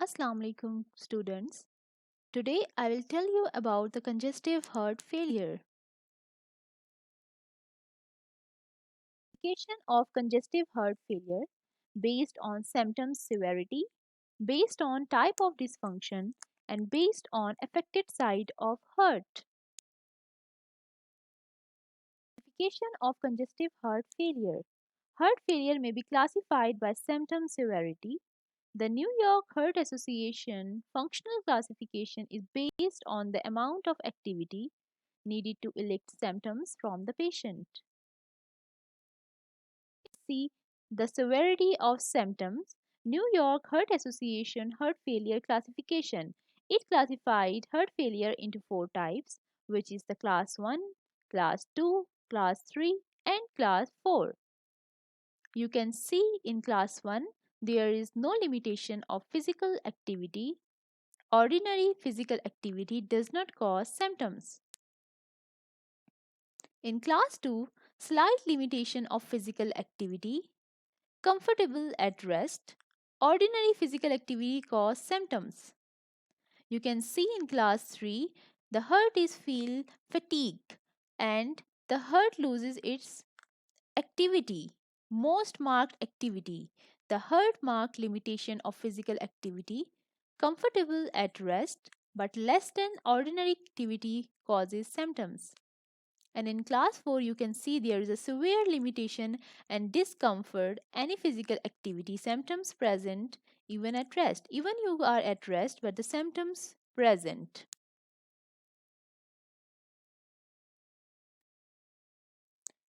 Assalamu alaikum students. Today I will tell you about the congestive heart failure. Classification of congestive heart failure based on symptom severity, based on type of dysfunction, and based on affected side of heart. Classification of congestive heart failure. Heart failure may be classified by symptom severity. The New York Heart Association functional classification is based on the amount of activity needed to elect symptoms from the patient. See the severity of symptoms. New York Heart Association heart failure classification. It classified heart failure into four types, which is the class 1, class 2, class 3, and class 4. You can see in class 1 there is no limitation of physical activity. Ordinary physical activity does not cause symptoms. In class 2, slight limitation of physical activity, comfortable at rest, ordinary physical activity cause symptoms. You can see in class 3, the heart is feel fatigue and the heart loses its activity, most marked activity. The heart marked limitation of physical activity, comfortable at rest but less than ordinary activity causes symptoms. And in class 4, you can see there is a severe limitation and discomfort, any physical activity, symptoms present even at rest. Even you are at rest, but the symptoms present.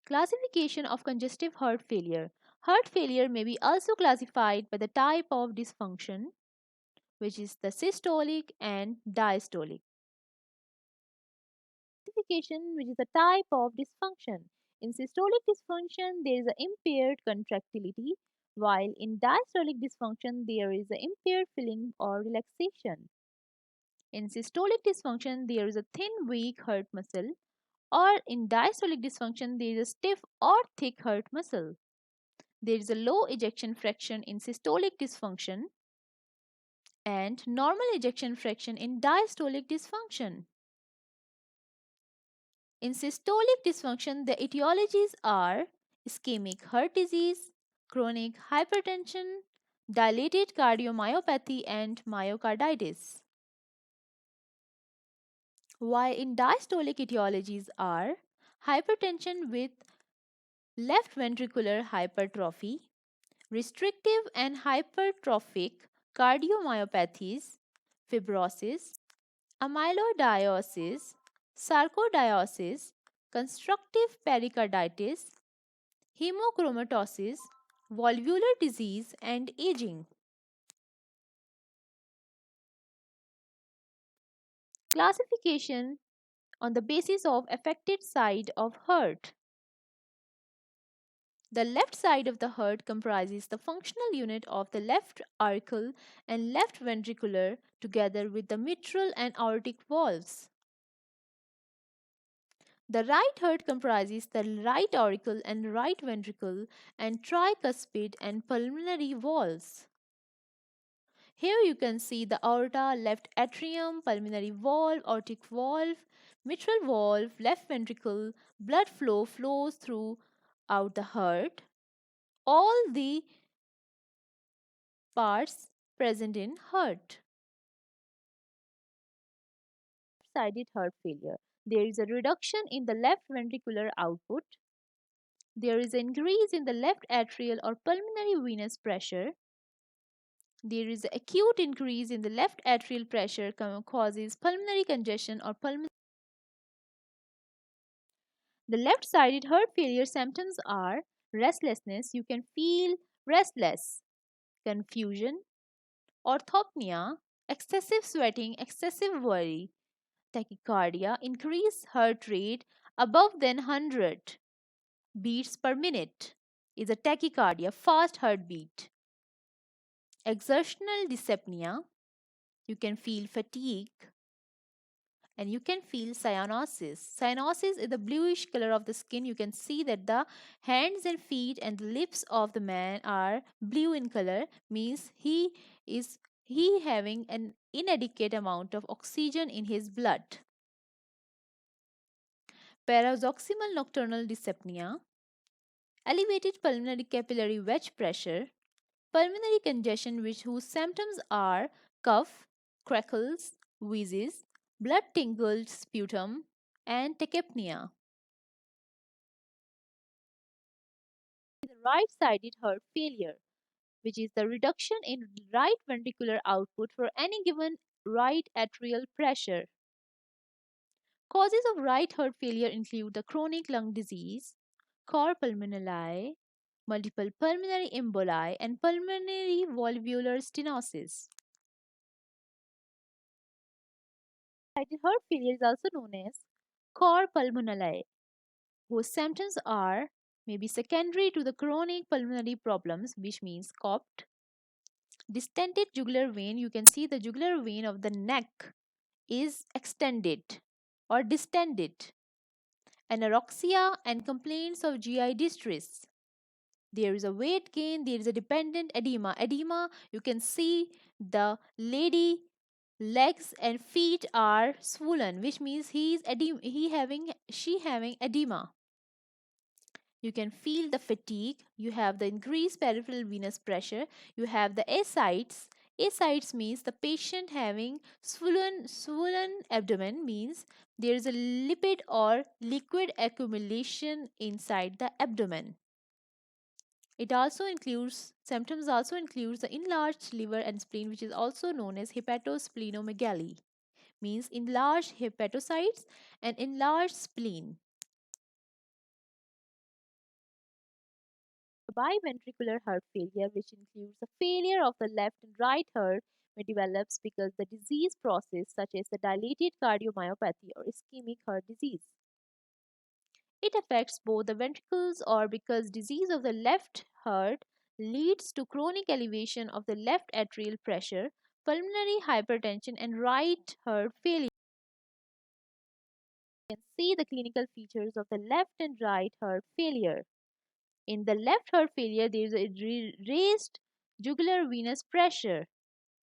Classification of congestive heart failure. Heart failure may be also classified by the type of dysfunction, which is the systolic and diastolic. Classification, which is a type of dysfunction. In systolic dysfunction, there is an impaired contractility, while in diastolic dysfunction, there is an impaired feeling or relaxation. In systolic dysfunction, there is a thin, weak heart muscle, or in diastolic dysfunction, there is a stiff or thick heart muscle. There is a low ejection fraction in systolic dysfunction and normal ejection fraction in diastolic dysfunction. In systolic dysfunction, the etiologies are ischemic heart disease, chronic hypertension, dilated cardiomyopathy, and myocarditis. While in diastolic etiologies are hypertension with left ventricular hypertrophy, restrictive and hypertrophic cardiomyopathies, fibrosis, amyloidosis, sarcoidosis, constructive pericarditis, hemochromatosis, valvular disease, and aging. Classification on the basis of affected side of heart. The left side of the heart comprises the functional unit of the left auricle and left ventricular together with the mitral and aortic valves. The right heart comprises the right auricle and right ventricle and tricuspid and pulmonary valves. Here you can see the aorta, left atrium, pulmonary valve, aortic valve, mitral valve, left ventricle, blood flow flows throughout the heart. All the parts present in heart. Sided heart failure. There is a reduction in the left ventricular output. There is an increase in the left atrial or pulmonary venous pressure. There is an acute increase in the left atrial pressure causes pulmonary congestion or pulmonary. The left sided heart failure symptoms are restlessness, you can feel restless, confusion, orthopnea, excessive sweating, excessive worry, tachycardia, increased heart rate above than 100 beats per minute is a tachycardia, fast heartbeat. Exertional dyspnea, you can feel fatigue, and you can feel cyanosis. Cyanosis is the bluish color of the skin. You can see that the hands and feet and the lips of the man are blue in color, means he is he having an inadequate amount of oxygen in his blood. Paroxysmal nocturnal dyspnea, elevated pulmonary capillary wedge pressure, pulmonary congestion whose symptoms are cough, crackles, wheezes, blood tingled sputum, and tachypnea. The right-sided heart failure, which is the reduction in right ventricular output for any given right atrial pressure. Causes of right heart failure include the chronic lung disease, cor pulmonale, multiple pulmonary emboli, and pulmonary valvular stenosis. Right heart failure is also known as cor pulmonale, whose symptoms are maybe secondary to the chronic pulmonary problems, which means cough, distended jugular vein. You can see the jugular vein of the neck is extended or distended, anorexia, and complaints of GI distress. There is a weight gain, there is a dependent edema. Edema, you can see the lady legs and feet are swollen, which means she having edema. You can feel the fatigue, you have the increased peripheral venous pressure, you have the ascites. Ascites means the patient having swollen abdomen, means there is a lipid or liquid accumulation inside the abdomen. It also includes symptoms also includes the enlarged liver and spleen, which is also known as hepatosplenomegaly, means enlarged hepatocytes and enlarged spleen. Biventricular heart failure, which includes the failure of the left and right heart, may develops because the disease process such as the dilated cardiomyopathy or ischemic heart disease. It affects both the ventricles or because disease of the left heart leads to chronic elevation of the left atrial pressure, pulmonary hypertension, and right heart failure. You can see the clinical features of the left and right heart failure. In the left heart failure, there is a raised jugular venous pressure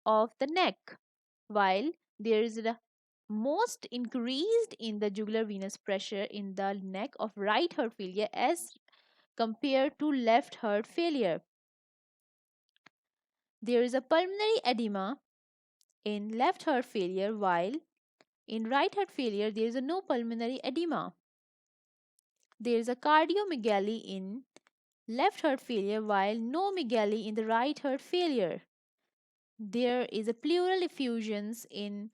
of the neck, while there is the most increased in the jugular venous pressure in the neck of right heart failure as compared to left heart failure. There is a pulmonary edema in left heart failure, while in right heart failure there is a no pulmonary edema. There is a cardiomegaly in left heart failure, while no megaly in the right heart failure. There is a pleural effusions in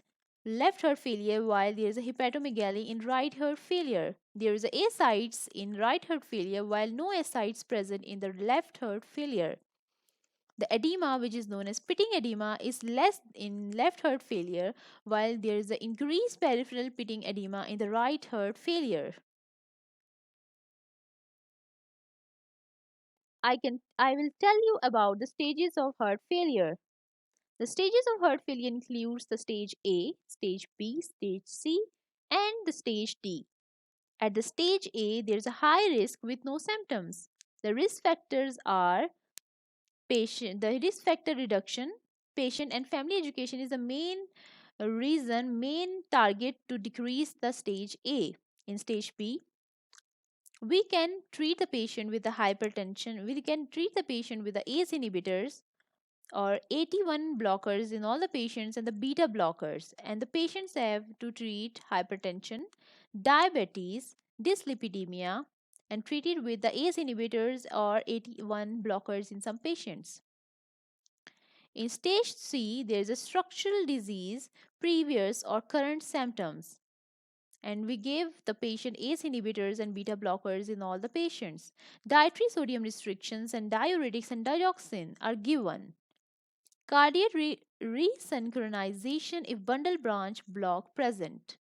left heart failure, while there is a hepatomegaly in right heart failure. There is a ascites in right heart failure, while no ascites present in the left heart failure. The edema, which is known as pitting edema, is less in left heart failure, while there is an increased peripheral pitting edema in the right heart failure. I will tell you about the stages of heart failure. The stages of heart failure includes the stage A, stage B, stage C, and the stage D. At the stage A, there is a high risk with no symptoms. The risk factors are the risk factor reduction, patient and family education is the main target to decrease the stage A. In stage B, we can treat the patient with the hypertension, we can treat the patient with the ACE inhibitors or 81 blockers in all the patients and the beta blockers, and the patients have to treat hypertension, diabetes, dyslipidemia, and treated with the ACE inhibitors or 81 blockers in some patients. In stage C, there is a structural disease, previous or current symptoms, and we give the patient ACE inhibitors and beta blockers in all the patients. Dietary sodium restrictions and diuretics and digoxin are given. Cardiac resynchronization if bundle branch block present.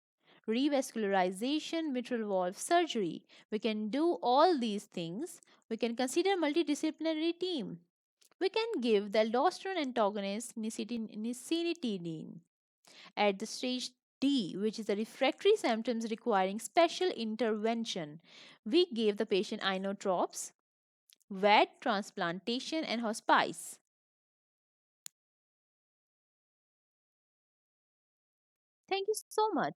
Revascularization, mitral valve surgery. We can do all these things. We can consider multidisciplinary team. We can give the aldosterone antagonist nicotinidenine. At the stage D, which is the refractory symptoms requiring special intervention, we gave the patient inotropes, VAD, transplantation, and hospice. Thank you so much.